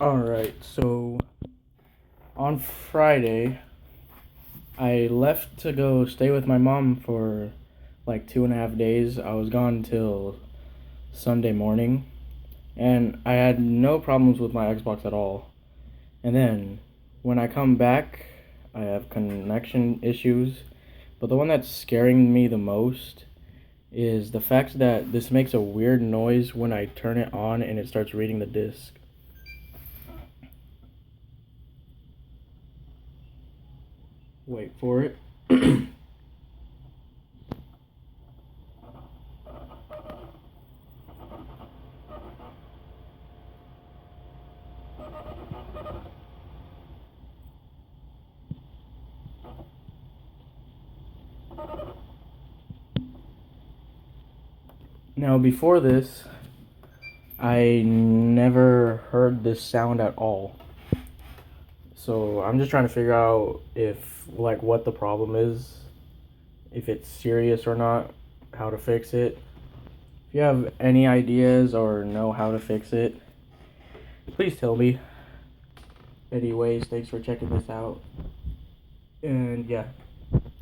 Alright, so on Friday, I left to go stay with my mom for like 2.5 days. I was gone till Sunday morning, and I had no problems with my Xbox at all. And then when I come back, I have connection issues. But the one that's scaring me the most is the fact that this makes a weird noise when I turn it on and it starts reading the disc. Wait for it. Now, before this, I never heard this sound at all. So I'm just trying to figure out if, like, what the problem is, if it's serious or not, how to fix it. If you have any ideas or know how to fix it, please tell me. Anyways, thanks for checking this out. And yeah.